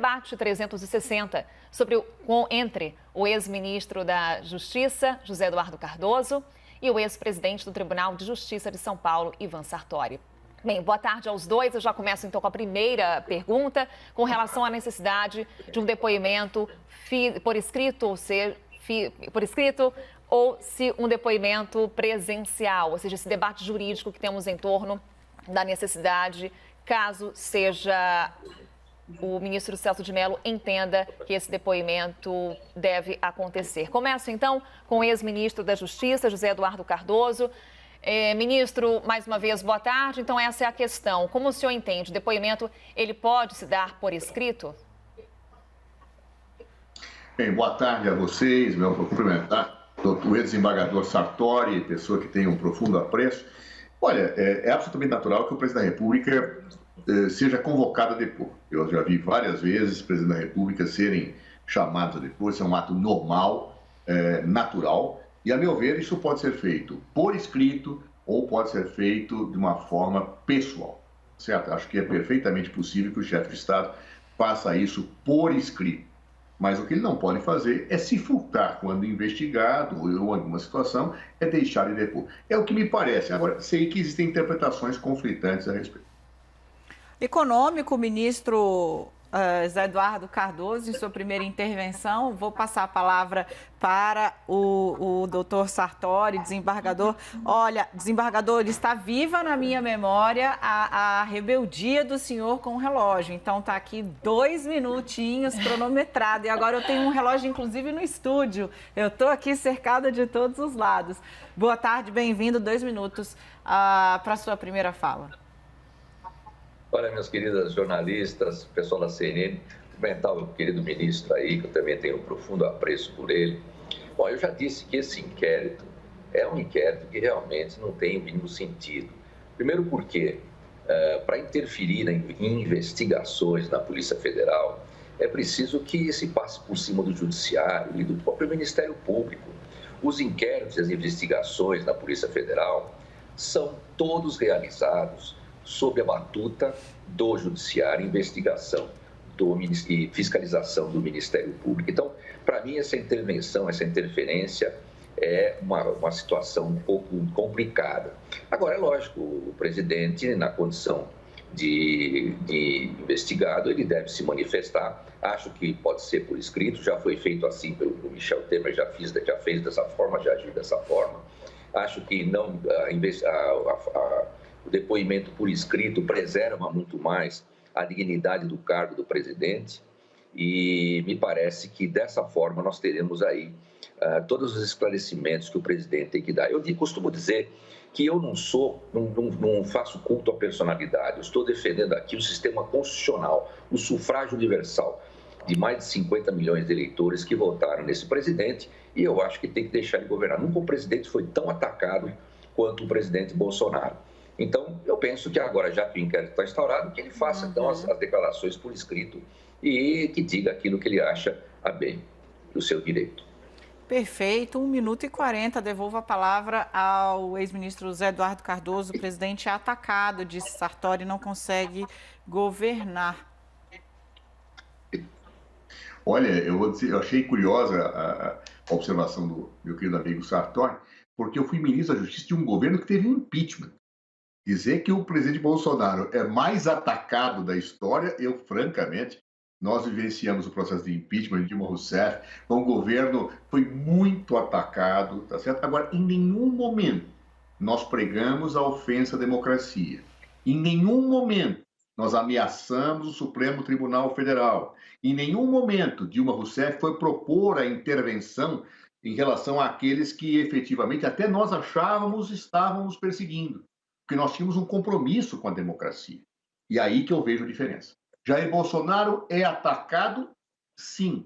debate 360 entre o ex-ministro da Justiça, José Eduardo Cardoso, e o ex-presidente do Tribunal de Justiça de São Paulo, Ivan Sartori. Bem, boa tarde aos dois. Eu já começo então com a primeira pergunta, com relação à necessidade de um depoimento por escrito, ou se um depoimento presencial, ou seja, esse debate jurídico que temos em torno da necessidade, caso seja o ministro Celso de Mello entenda que esse depoimento deve acontecer. Começo então com o ex-ministro da Justiça, José Eduardo Cardoso. Ministro, mais uma vez, boa tarde. Então, essa é a questão. Como o senhor entende? O depoimento, ele pode se dar por escrito? Bem, boa tarde a vocês. Meu cumprimentar o ex-desembargador Sartori, pessoa que tem um profundo apreço. Olha, é absolutamente natural que o presidente da República seja convocado a depor. Eu já vi várias vezes o presidente da República serem chamados a depor. Isso é um ato normal, natural. E, a meu ver, isso pode ser feito por escrito ou pode ser feito de uma forma pessoal, certo? Acho que é perfeitamente possível que o chefe de Estado faça isso por escrito. Mas o que ele não pode fazer é se furtar quando investigado ou em alguma situação, é deixar de depor. É o que me parece. Agora, sei que existem interpretações conflitantes a respeito. Econômico, ministro José Eduardo Cardoso, em sua primeira intervenção. Vou passar a palavra para o doutor Sartori, desembargador. Olha, desembargador, está viva na minha memória a rebeldia do senhor com o relógio. Então, está aqui 2 minutinhos cronometrado. E agora eu tenho um relógio, inclusive, no estúdio. Eu estou aqui cercada de todos os lados. Boa tarde, bem-vindo. 2 minutos para a sua primeira fala. Olha, minhas queridas jornalistas, pessoal da CNN, cumprimentar o querido ministro aí, que eu também tenho um profundo apreço por ele. Bom, eu já disse que esse inquérito é um inquérito que realmente não tem o mínimo sentido. Primeiro porque, para interferir em investigações na Polícia Federal, é preciso que se passe por cima do Judiciário e do próprio Ministério Público. Os inquéritos e as investigações na Polícia Federal são todos realizados sob a batuta do Judiciário, investigação e fiscalização do Ministério Público. Então, para mim, essa intervenção, essa interferência é uma situação um pouco complicada. Agora, é lógico, o presidente, na condição de investigado, ele deve se manifestar. Acho que pode ser por escrito, já foi feito assim pelo Michel Temer, já fez dessa forma, já agiu dessa forma. Acho que não o depoimento por escrito preserva muito mais a dignidade do cargo do presidente e me parece que dessa forma nós teremos aí todos os esclarecimentos que o presidente tem que dar. Eu costumo dizer que eu não faço culto à personalidade, eu estou defendendo aqui o sistema constitucional, o sufrágio universal de mais de 50 milhões de eleitores que votaram nesse presidente e eu acho que tem que deixar ele governar. Nunca o presidente foi tão atacado quanto o presidente Bolsonaro. Então, eu penso que agora, já que o inquérito está instaurado, que ele faça, então, as declarações por escrito e que diga aquilo que ele acha a bem do seu direito. Perfeito. 1 minuto e 40. Devolvo a palavra ao ex-ministro José Eduardo Cardoso. O presidente é atacado, disse Sartori, não consegue governar. Olha, eu vou dizer, eu achei curiosa a observação do meu querido amigo Sartori, porque eu fui ministro da Justiça de um governo que teve um impeachment. Dizer que o presidente Bolsonaro é mais atacado da história, francamente, nós vivenciamos o processo de impeachment de Dilma Rousseff, um governo que foi muito atacado, tá certo? Agora, em nenhum momento nós pregamos a ofensa à democracia. Em nenhum momento nós ameaçamos o Supremo Tribunal Federal. Em nenhum momento Dilma Rousseff foi propor a intervenção em relação àqueles que efetivamente até nós achávamos estávamos perseguindo. Porque nós tínhamos um compromisso com a democracia. E aí que eu vejo a diferença. Jair Bolsonaro é atacado? Sim.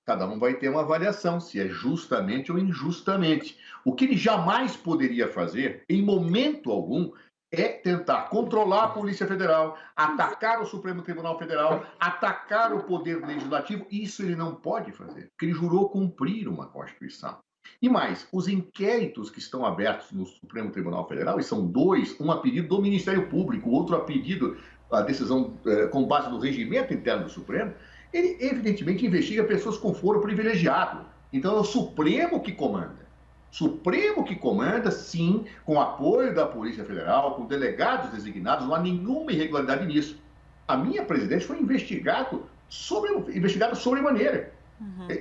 Cada um vai ter uma avaliação, se é justamente ou injustamente. O que ele jamais poderia fazer, em momento algum, é tentar controlar a Polícia Federal, atacar o Supremo Tribunal Federal, atacar o Poder Legislativo. Isso ele não pode fazer, porque ele jurou cumprir uma Constituição. E mais, os inquéritos que estão abertos no Supremo Tribunal Federal, e são 2, um a pedido do Ministério Público, outro a pedido, a decisão com base no regimento interno do Supremo, ele evidentemente investiga pessoas com foro privilegiado. Então é o Supremo que comanda. Supremo que comanda, sim, com apoio da Polícia Federal, com delegados designados, não há nenhuma irregularidade nisso. A minha presidente foi investigada sobremaneira.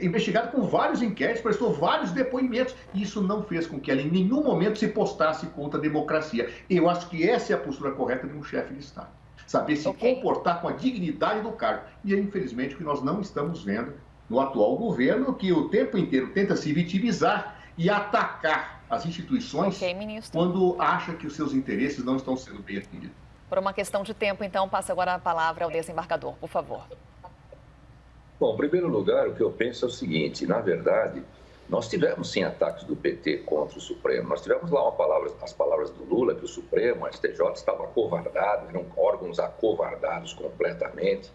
Investigado com vários inquéritos, prestou vários depoimentos. Isso não fez com que ela em nenhum momento se postasse contra a democracia. Eu acho que essa é a postura correta de um chefe de Estado. Saber se comportar com a dignidade do cargo. E é, infelizmente, o que nós não estamos vendo no atual governo, que o tempo inteiro tenta se vitimizar e atacar as instituições quando acha que os seus interesses não estão sendo bem atendidos. Por uma questão de tempo, então, passo agora a palavra ao desembargador, por favor. Bom, em primeiro lugar, o que eu penso é o seguinte, na verdade, nós tivemos sim ataques do PT contra o Supremo, nós tivemos lá as palavras do Lula, que o Supremo, a STJ estava acovardado, eram órgãos acovardados completamente.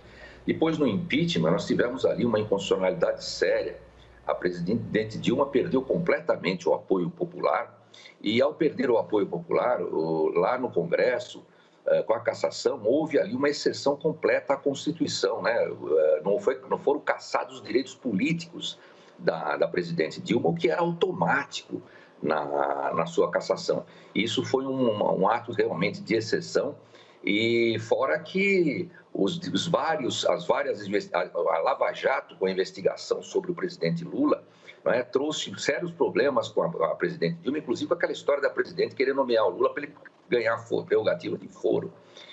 Depois, no impeachment, nós tivemos ali uma inconstitucionalidade séria. A presidente Dilma perdeu completamente o apoio popular e, ao perder o apoio popular, lá no Congresso, com a cassação, houve ali uma exceção completa à Constituição, né? Não foram cassados os direitos políticos da presidente Dilma, o que era automático na sua cassação. Isso foi um ato realmente de exceção, e fora que a Lava Jato, com a investigação sobre o presidente Lula, trouxe sérios problemas com a presidente Dilma, inclusive aquela história da presidente querer nomear o Lula para ele ganhar prerrogativa de foro.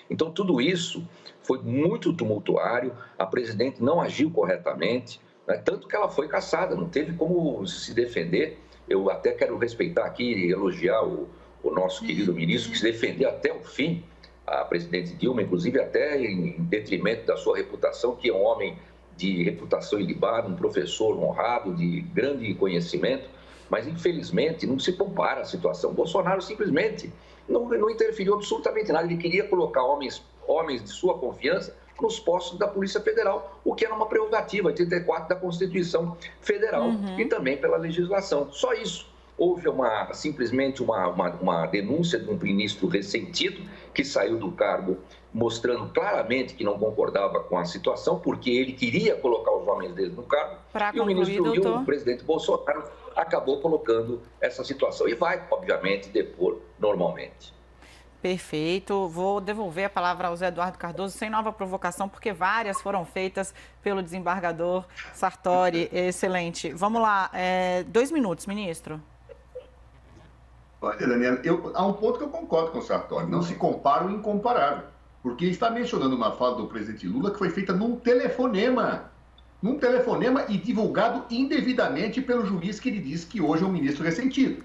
Então, tudo isso foi muito tumultuário, a presidente não agiu corretamente, tanto que ela foi cassada, não teve como se defender. Eu até quero respeitar aqui e elogiar o nosso querido ministro, que se defendeu até o fim, a presidente Dilma, inclusive até em detrimento da sua reputação, que é um homem de reputação ilibada, um professor honrado, de grande conhecimento, mas infelizmente não se compara a situação. Bolsonaro simplesmente não interferiu absolutamente nada, ele queria colocar homens de sua confiança nos postos da Polícia Federal, o que era uma prerrogativa, 84 da Constituição Federal e também pela legislação. Só isso. Houve simplesmente uma denúncia de um ministro ressentido que saiu do cargo mostrando claramente que não concordava com a situação, porque ele queria colocar os homens dele no cargo, e o ministro Lula, o presidente Bolsonaro, acabou colocando essa situação. E vai, obviamente, depor normalmente. Perfeito. Vou devolver a palavra ao Zé Eduardo Cardoso, sem nova provocação, porque várias foram feitas pelo desembargador Sartori. Excelente. Vamos lá. 2 minutos, ministro. Olha, Daniela, há um ponto que eu concordo com o Sartori. Não se compara o incomparável. Porque ele está mencionando uma fala do presidente Lula que foi feita num telefonema e divulgado indevidamente pelo juiz que ele diz que hoje é um ministro ressentido.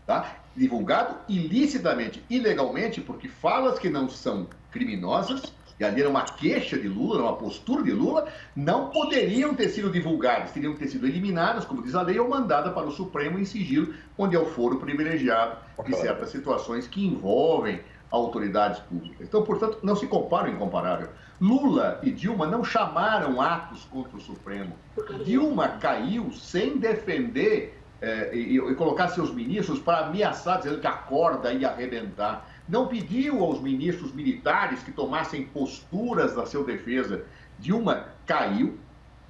Tá? Divulgado ilicitamente, ilegalmente, porque falas que não são criminosas, e ali era uma queixa de Lula, uma postura de Lula, não poderiam ter sido divulgadas, teriam que ter sido eliminadas, como diz a lei, ou mandadas para o Supremo em sigilo, onde é o foro privilegiado de certas situações que envolvem autoridades públicas. Então, portanto, não se compara o incomparável. Lula e Dilma não chamaram atos contra o Supremo. Dilma caiu sem defender e colocar seus ministros para ameaçar, dizendo que a corda ia arrebentar. Não pediu aos ministros militares que tomassem posturas na sua defesa. Dilma caiu,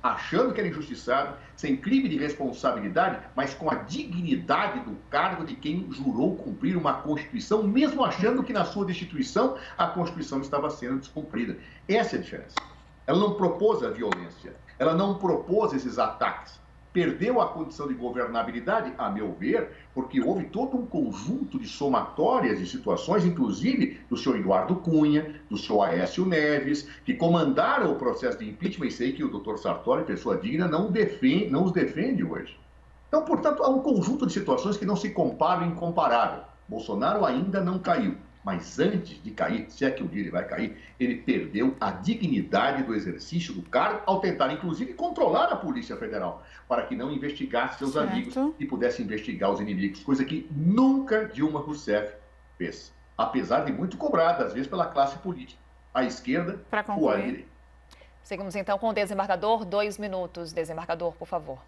achando que era injustiçado, sem crime de responsabilidade, mas com a dignidade do cargo de quem jurou cumprir uma Constituição, mesmo achando que na sua destituição a Constituição estava sendo descumprida. Essa é a diferença. Ela não propôs a violência, ela não propôs esses ataques. Perdeu a condição de governabilidade, a meu ver, porque houve todo um conjunto de somatórias de situações, inclusive do senhor Eduardo Cunha, do senhor Aécio Neves, que comandaram o processo de impeachment, e sei que o doutor Sartori, pessoa digna, não os defende hoje. Então, portanto, há um conjunto de situações que não se comparam incomparável. Bolsonaro ainda não caiu, mas antes de cair, se é que um dia ele vai cair, ele perdeu a dignidade do exercício do cargo ao tentar, inclusive, controlar a Polícia Federal, para que não investigasse seus amigos e pudesse investigar os inimigos, coisa que nunca Dilma Rousseff fez, apesar de muito cobrada, às vezes, pela classe política, à esquerda ou à direita. Seguimos, então, com o desembargador. 2 minutos, desembargador, por favor.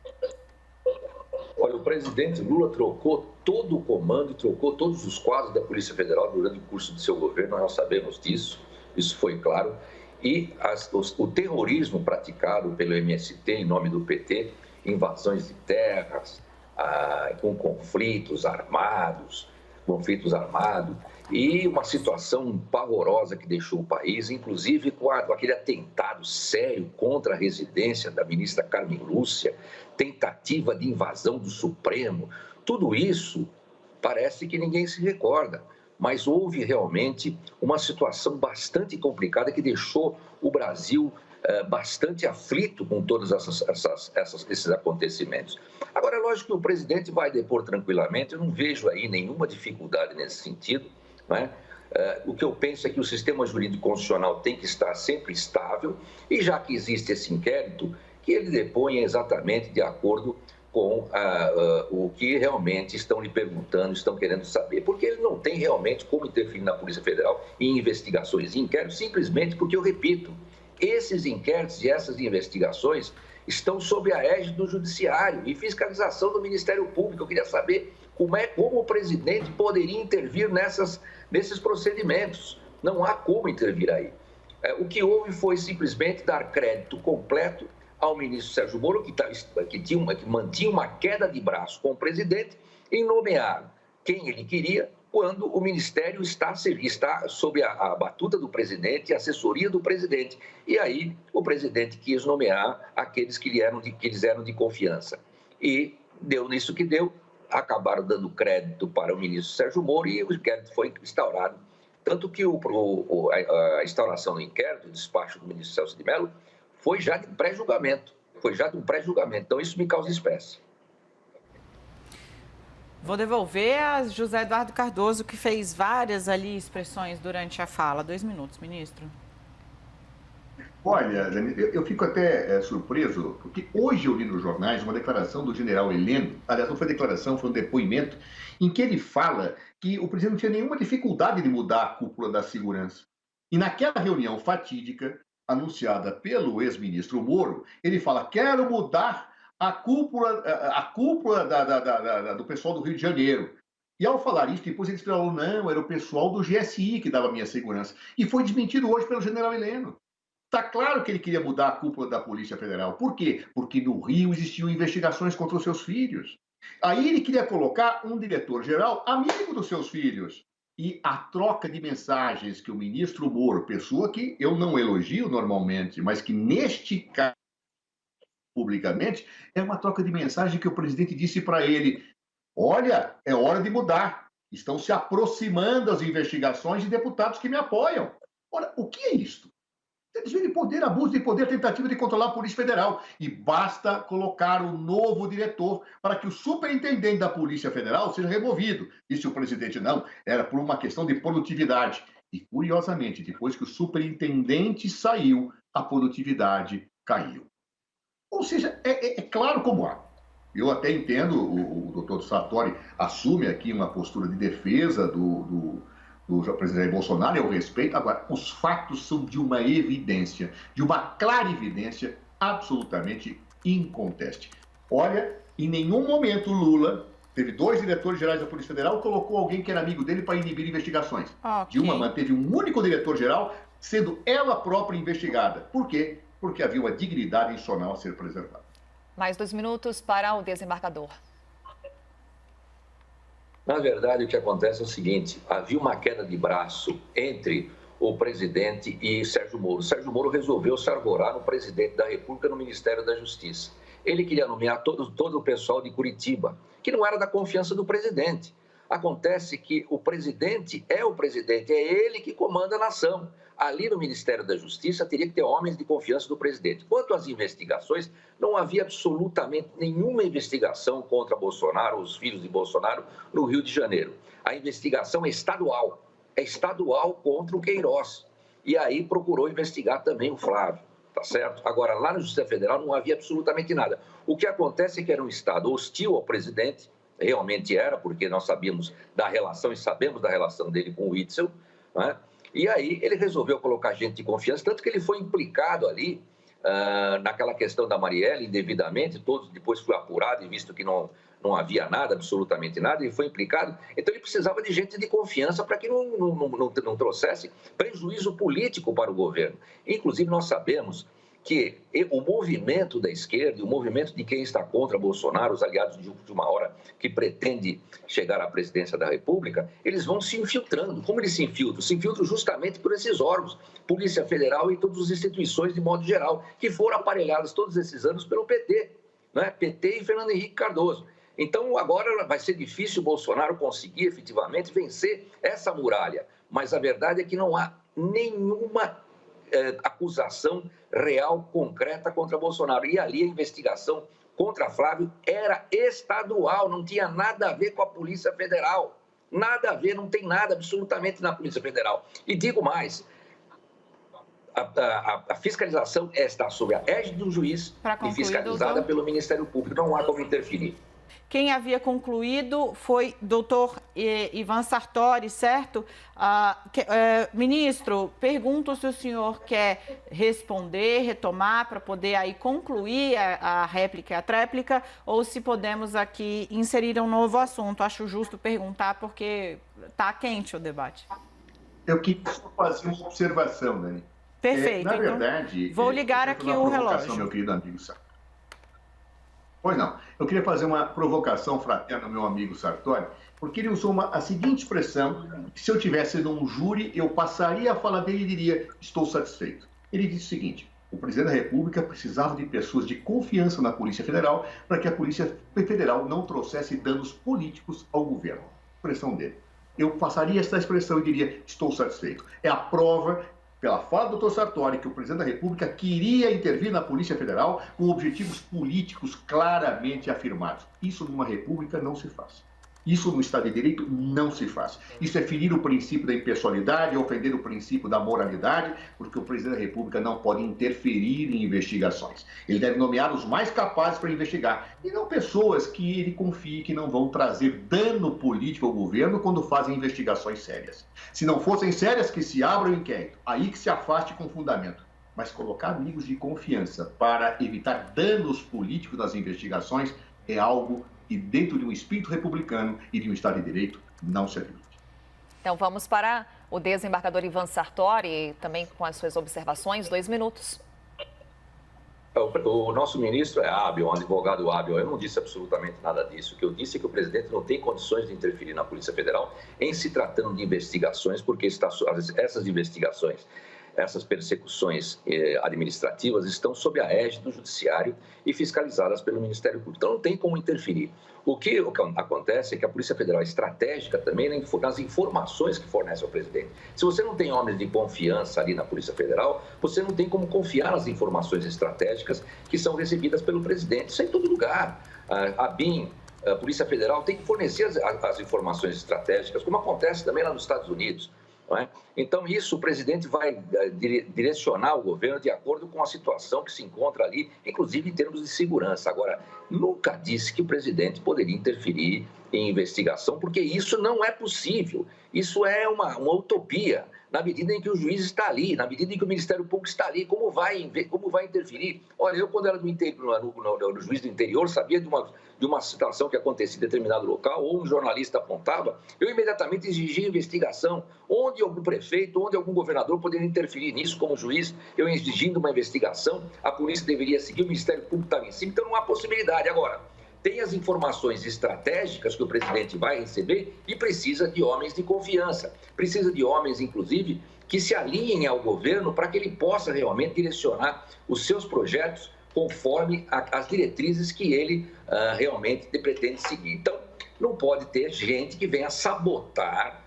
Olha, o presidente Lula trocou todo o comando, trocou todos os quadros da Polícia Federal durante o curso do seu governo, nós sabemos disso, isso foi claro. E o terrorismo praticado pelo MST em nome do PT, invasões de terras, com conflitos armados, e uma situação pavorosa que deixou o país, inclusive com aquele atentado sério contra a residência da ministra Carmen Lúcia, tentativa de invasão do Supremo. Tudo isso parece que ninguém se recorda, mas houve realmente uma situação bastante complicada que deixou o Brasil bastante aflito com todos esses acontecimentos. Agora, é lógico que o presidente vai depor tranquilamente, eu não vejo aí nenhuma dificuldade nesse sentido, né? O que eu penso é que o sistema jurídico constitucional tem que estar sempre estável e, já que existe esse inquérito, que ele deponha exatamente de acordo com o que realmente estão lhe perguntando, estão querendo saber, porque ele não tem realmente como interferir na Polícia Federal em investigações e inquéritos, simplesmente porque, eu repito, esses inquéritos e essas investigações estão sob a égide do Judiciário e fiscalização do Ministério Público. Eu queria saber como o presidente poderia intervir nesses procedimentos. Não há como intervir aí. O que houve foi simplesmente dar crédito completo ao ministro Sérgio Moro, que mantinha uma queda de braço com o presidente, em nomear quem ele queria, quando o ministério está sob a batuta do presidente, a assessoria do presidente. E aí o presidente quis nomear aqueles que lhes eram de confiança. E deu nisso que deu, acabaram dando crédito para o ministro Sérgio Moro e o inquérito foi instaurado. Tanto que a instauração do inquérito, o despacho do ministro Celso de Mello, foi já de pré-julgamento. Então, isso me causa espécie. Vou devolver a José Eduardo Cardoso, que fez várias ali expressões durante a fala. 2 minutos, ministro. Olha, eu fico até surpreso, porque hoje eu li nos jornais uma declaração do general Heleno, aliás, não foi declaração, foi um depoimento, em que ele fala que o presidente não tinha nenhuma dificuldade de mudar a cúpula da segurança. E naquela reunião fatídica, anunciada pelo ex-ministro Moro, ele fala, quero mudar a cúpula do pessoal do Rio de Janeiro. E ao falar isso, depois ele falou, não, era o pessoal do GSI que dava minha segurança. E foi desmentido hoje pelo general Heleno. Está claro que ele queria mudar a cúpula da Polícia Federal. Por quê? Porque no Rio existiam investigações contra os seus filhos. Aí ele queria colocar um diretor-geral amigo dos seus filhos. E a troca de mensagens que o ministro Moro, pessoa que eu não elogio normalmente, mas que neste caso, publicamente, é uma troca de mensagem que o presidente disse para ele, olha, é hora de mudar. Estão se aproximando as investigações de deputados que me apoiam. Ora, o que é isto? Desvio de poder, abuso de poder, tentativa de controlar a Polícia Federal. E basta colocar um novo diretor para que o superintendente da Polícia Federal seja removido. Disse o presidente, não, era por uma questão de produtividade. E, curiosamente, depois que o superintendente saiu, a produtividade caiu. Ou seja, é claro como há. Eu até entendo, o doutor Sartori assume aqui uma postura de defesa do presidente Bolsonaro, eu respeito. Agora, os fatos são de uma evidência, de uma clarividência absolutamente inconteste. Olha, em nenhum momento Lula teve 2 diretores gerais da Polícia Federal, colocou alguém que era amigo dele para inibir investigações. Okay. Dilma manteve um único diretor-geral, sendo ela própria investigada. Por quê? Porque havia uma dignidade institucional a ser preservada. Mais 2 minutos para o desembargador. Na verdade, o que acontece é o seguinte, havia uma queda de braço entre o presidente e Sérgio Moro. Sérgio Moro resolveu se arvorar no presidente da República no Ministério da Justiça. Ele queria nomear todo o pessoal de Curitiba, que não era da confiança do presidente. Acontece que o presidente, é ele que comanda a nação. Ali no Ministério da Justiça teria que ter homens de confiança do presidente. Quanto às investigações, não havia absolutamente nenhuma investigação contra Bolsonaro, os filhos de Bolsonaro, no Rio de Janeiro. A investigação é estadual contra o Queiroz. E aí procurou investigar também o Flávio, tá certo? Agora, lá na Justiça Federal não havia absolutamente nada. O que acontece é que era um Estado hostil ao presidente, realmente era, porque nós sabíamos da relação e sabemos da relação dele com o Witzel, né? E aí ele resolveu colocar gente de confiança, tanto que ele foi implicado ali naquela questão da Marielle, indevidamente, todos depois foi apurado e visto que não havia nada, absolutamente nada, ele foi implicado. Então, ele precisava de gente de confiança para que não trouxesse prejuízo político para o governo. Inclusive, nós sabemos que o movimento da esquerda, o movimento de quem está contra Bolsonaro, os aliados de última hora que pretende chegar à presidência da República, eles vão se infiltrando. Como eles se infiltram? Se infiltram justamente por esses órgãos, Polícia Federal e todas as instituições de modo geral, que foram aparelhadas todos esses anos pelo PT, né? PT e Fernando Henrique Cardoso. Então, agora vai ser difícil o Bolsonaro conseguir efetivamente vencer essa muralha. Mas a verdade é que não há nenhuma acusação real, concreta contra Bolsonaro. E ali a investigação contra Flávio era estadual, não tinha nada a ver com a Polícia Federal. Nada a ver, não tem nada absolutamente na Polícia Federal. E digo mais, a fiscalização está sob a égide do juiz e fiscalizada pelo Ministério Público. Não há como interferir. Quem havia concluído foi doutor Ivan Sartori, certo? Ministro, pergunto se o senhor quer responder, retomar, para poder aí concluir a réplica e a tréplica, ou se podemos aqui inserir um novo assunto. Acho justo perguntar, porque está quente o debate. Eu queria fazer uma observação, Dani. Perfeito. Na verdade... Então, vou ligar aqui o relógio. Meu querido amigo Sartori. Pois não. Eu queria fazer uma provocação fraterna ao meu amigo Sartori, porque ele usou a seguinte expressão: que se eu tivesse num júri, eu passaria a fala dele e diria, estou satisfeito. Ele disse o seguinte: o presidente da República precisava de pessoas de confiança na Polícia Federal para que a Polícia Federal não trouxesse danos políticos ao governo. Expressão dele. Eu passaria essa expressão e diria, estou satisfeito. É a prova, pela fala do Dr. Sartori, que o presidente da República queria intervir na Polícia Federal com objetivos políticos claramente afirmados. Isso numa república não se faz. Isso no Estado de Direito não se faz. Isso é ferir o princípio da impessoalidade, é ofender o princípio da moralidade, porque o presidente da República não pode interferir em investigações. Ele deve nomear os mais capazes para investigar, e não pessoas que ele confie que não vão trazer dano político ao governo quando fazem investigações sérias. Se não fossem sérias, que se abra o inquérito, aí que se afaste com fundamento. Mas colocar amigos de confiança para evitar danos políticos nas investigações é algo e dentro de um espírito republicano e de um Estado de Direito, não se admite. Então vamos para o desembargador Ivan Sartori, também com as suas observações, 2 minutos. O nosso ministro é hábil, um advogado hábil. Eu não disse absolutamente nada disso. O que eu disse é que o presidente não tem condições de interferir na Polícia Federal em se tratando de investigações, porque essas investigações, essas persecuções administrativas estão sob a égide do Judiciário e fiscalizadas pelo Ministério Público. Então, não tem como interferir. O que acontece é que a Polícia Federal é estratégica também nas informações que fornece ao presidente. Se você não tem homens de confiança ali na Polícia Federal, você não tem como confiar nas informações estratégicas que são recebidas pelo presidente. Isso é em todo lugar. A BIM, a Polícia Federal, tem que fornecer as informações estratégicas, como acontece também lá nos Estados Unidos. Não é? Então, isso o presidente vai direcionar o governo de acordo com a situação que se encontra ali, inclusive em termos de segurança. Agora, nunca disse que o presidente poderia interferir em investigação, porque isso não é possível. Isso é uma utopia, na medida em que o juiz está ali, na medida em que o Ministério Público está ali. Como vai interferir? Olha, eu, quando era no juiz do interior, sabia de uma situação que acontecia em determinado local, ou um jornalista apontava, eu imediatamente exigia investigação. Onde algum prefeito, onde algum governador poderia interferir nisso como juiz, eu exigindo uma investigação, a polícia deveria seguir, o Ministério Público estava em cima, então não há possibilidade. Agora, tem as informações estratégicas que o presidente vai receber e precisa de homens de confiança. Precisa de homens, inclusive, que se alinhem ao governo para que ele possa realmente direcionar os seus projetos conforme as diretrizes que ele realmente pretende seguir. Então, não pode ter gente que venha sabotar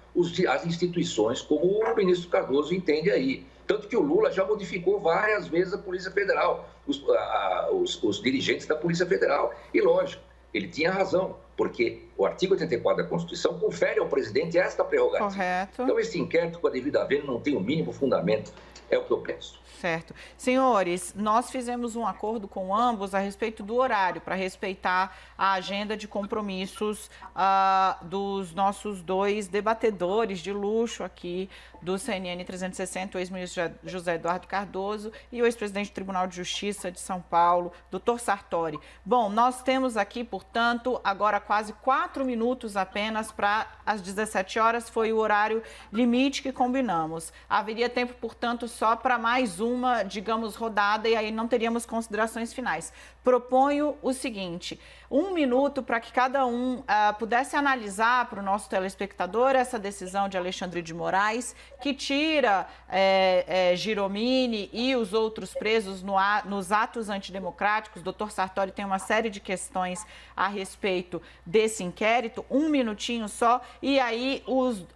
as instituições, como o ministro Cardoso entende aí. Tanto que o Lula já modificou várias vezes a Polícia Federal, os dirigentes da Polícia Federal. E, lógico, ele tinha razão. porque o artigo 84 da Constituição confere ao presidente esta prerrogativa. Correto. Então, esse inquérito com a devida vênia não tem o mínimo fundamento, é o que eu penso. Certo. Senhores, nós fizemos um acordo com ambos a respeito do horário, para respeitar a agenda de compromissos dos nossos dois debatedores de luxo aqui do CNN 360, o ex-ministro José Eduardo Cardoso e o ex-presidente do Tribunal de Justiça de São Paulo, doutor Sartori. Bom, nós temos aqui, portanto, agora quase 4 minutos apenas para as 17 horas, foi o horário limite que combinamos. Haveria tempo, portanto, só para mais uma, digamos, rodada, e aí não teríamos considerações finais. Proponho o seguinte: 1 minuto para que cada um pudesse analisar para o nosso telespectador essa decisão de Alexandre de Moraes, que tira Giromini e os outros presos nos atos antidemocráticos. O doutor Sartori tem uma série de questões a respeito desse inquérito. 1 minutinho só, e aí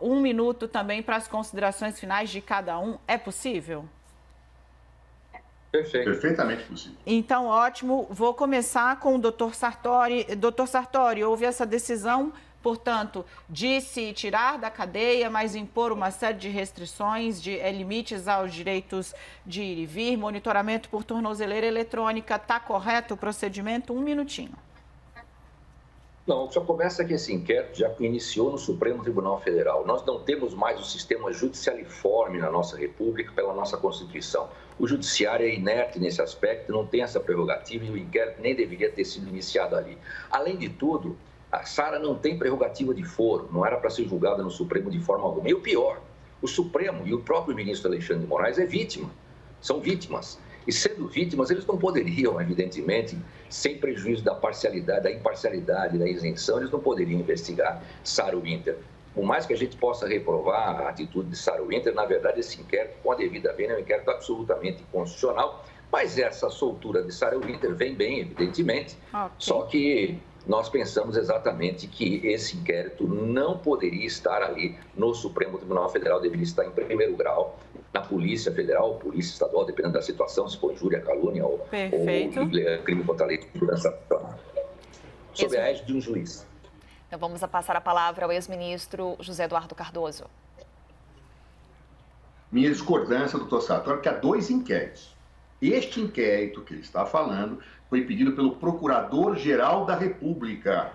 1 minuto também para as considerações finais de cada um. É possível? Perfeito. Perfeitamente possível. Então, ótimo. Vou começar com o doutor Sartori. Doutor Sartori, houve essa decisão, portanto, de se tirar da cadeia, mas impor uma série de restrições, de limites aos direitos de ir e vir, monitoramento por tornozeleira eletrônica. Está correto o procedimento? 1 minutinho. Não, só começa que esse inquérito já iniciou no Supremo Tribunal Federal. Nós não temos mais o sistema judicialiforme na nossa República pela nossa Constituição. O judiciário é inerte nesse aspecto, não tem essa prerrogativa e o inquérito nem deveria ter sido iniciado ali. Além de tudo, a Sara não tem prerrogativa de foro, não era para ser julgada no Supremo de forma alguma. E o pior, o Supremo e o próprio ministro Alexandre de Moraes é vítima, são vítimas. E sendo vítimas, eles não poderiam, evidentemente, sem prejuízo da parcialidade, da imparcialidade, da isenção, eles não poderiam investigar Sarah Winter. Por mais que a gente possa reprovar a atitude de Sarah Winter, na verdade, esse inquérito, com a devida vênia, é um inquérito absolutamente inconstitucional, mas essa soltura de Sarah Winter vem bem, evidentemente, só que nós pensamos exatamente que esse inquérito não poderia estar ali no Supremo Tribunal Federal, deveria estar em primeiro grau, na Polícia Federal, Polícia Estadual, dependendo da situação, se for injúria, calúnia ou crime contra a lei de segurança nacional, sob a égide de um juiz. Então vamos passar a palavra ao ex-ministro José Eduardo Cardoso. Minha discordância, doutor Sartori, que há 2 inquéritos. Este inquérito que ele está falando foi pedido pelo Procurador-Geral da República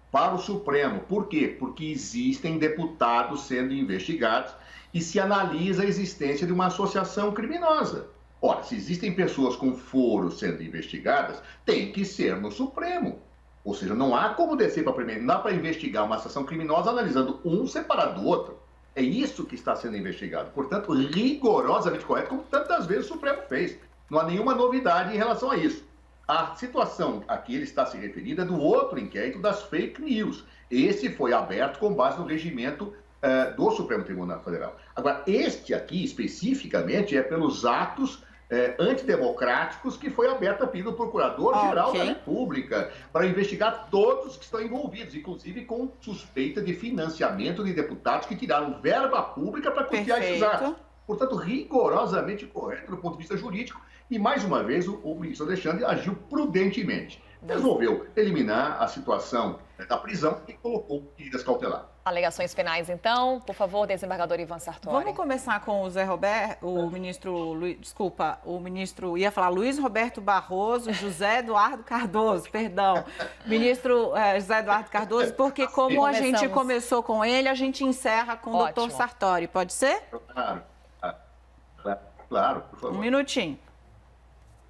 para o Supremo. Por quê? Porque existem deputados sendo investigados e se analisa a existência de uma associação criminosa. Ora, se existem pessoas com foro sendo investigadas, tem que ser no Supremo. Ou seja, não há como descer para a primeira. Não dá para investigar uma associação criminosa analisando um separado do outro. É isso que está sendo investigado. Portanto, rigorosamente correto, como tantas vezes o Supremo fez. Não há nenhuma novidade em relação a isso. A situação a que ele está se referindo é do outro inquérito das fake news. Esse foi aberto com base no regimento do Supremo Tribunal Federal. Agora, este aqui, especificamente, é pelos atos antidemocráticos que foi aberto a pedido do Procurador-Geral da República para investigar todos que estão envolvidos, inclusive com suspeita de financiamento de deputados que tiraram verba pública para custear esses atos. Portanto, rigorosamente correto do ponto de vista jurídico e, mais uma vez, o ministro Alexandre agiu prudentemente. Resolveu eliminar a situação da prisão e colocou medidas cautelares. Alegações finais, então. Por favor, desembargador Ivan Sartori. Vamos começar com o Zé Roberto, o ministro Luiz Roberto Barroso, José Eduardo Cardoso, perdão. Ministro José Eduardo Cardoso, porque como a gente começou com ele, a gente encerra com o doutor Sartori. Pode ser? Claro, por favor. 1 minutinho.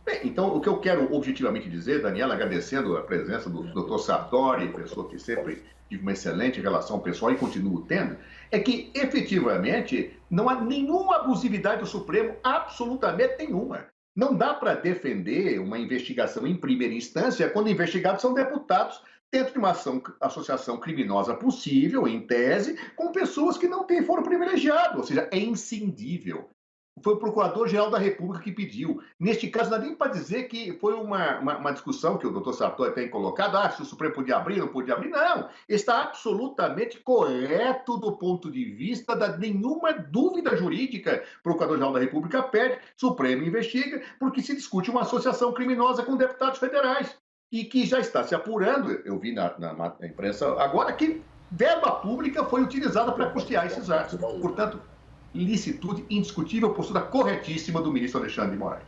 Bem, então, o que eu quero objetivamente dizer, Daniela, agradecendo a presença do Dr. Sartori, pessoa que sempre tive uma excelente relação pessoal e continuo tendo, é que, efetivamente, não há nenhuma abusividade do Supremo, absolutamente nenhuma. Não dá para defender uma investigação em primeira instância quando investigados são deputados dentro de uma associação criminosa possível, em tese, com pessoas que não têm foro privilegiado, ou seja, é inscindível. Foi o Procurador-Geral da República que pediu. Neste caso, não dá nem para dizer que foi uma discussão que o doutor Sartori tem colocado, se o Supremo podia abrir, não podia abrir. Não, está absolutamente correto do ponto de vista da nenhuma dúvida jurídica. O Procurador-Geral da República pede, o Supremo investiga, porque se discute uma associação criminosa com deputados federais. e que já está se apurando, eu vi na imprensa agora, que verba pública foi utilizada para custear esses atos. Portanto, licitude indiscutível, postura corretíssima do ministro Alexandre de Moraes.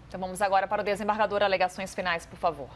Então vamos agora para o desembargador, alegações finais, por favor.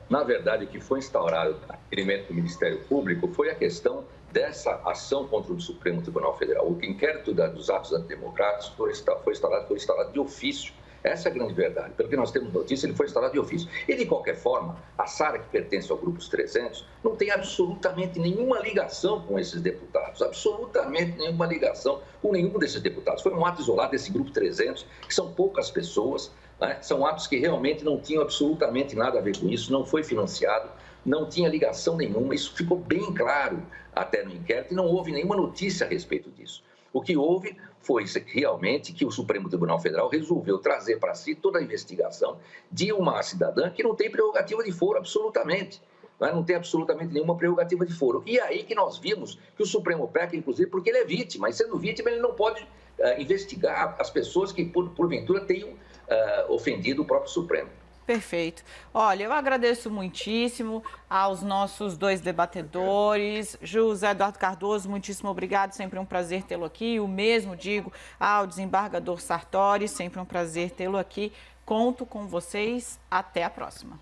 Na verdade, o que foi instaurado no requerimento do Ministério Público foi a questão dessa ação contra o Supremo Tribunal Federal. O inquérito dos atos antidemocráticos foi instaurado de ofício. Essa é a grande verdade. Pelo que nós temos notícia, ele foi instalado de ofício. E, de qualquer forma, a Sara, que pertence ao Grupo 300, não tem absolutamente nenhuma ligação com esses deputados. Absolutamente nenhuma ligação com nenhum desses deputados. Foi um ato isolado desse Grupo 300, que são poucas pessoas, né? São atos que realmente não tinham absolutamente nada a ver com isso, não foi financiado, não tinha ligação nenhuma. Isso ficou bem claro até no inquérito e não houve nenhuma notícia a respeito disso. O que houve foi realmente que o Supremo Tribunal Federal resolveu trazer para si toda a investigação de uma cidadã que não tem prerrogativa de foro absolutamente. Não tem absolutamente nenhuma prerrogativa de foro. E aí que nós vimos que o Supremo peca, inclusive, porque ele é vítima. E sendo vítima, ele não pode investigar as pessoas que, porventura, tenham ofendido o próprio Supremo. Perfeito. Olha, eu agradeço muitíssimo aos nossos dois debatedores. José Eduardo Cardoso, muitíssimo obrigado, sempre um prazer tê-lo aqui. O mesmo digo ao desembargador Sartori, sempre um prazer tê-lo aqui. Conto com vocês. Até a próxima.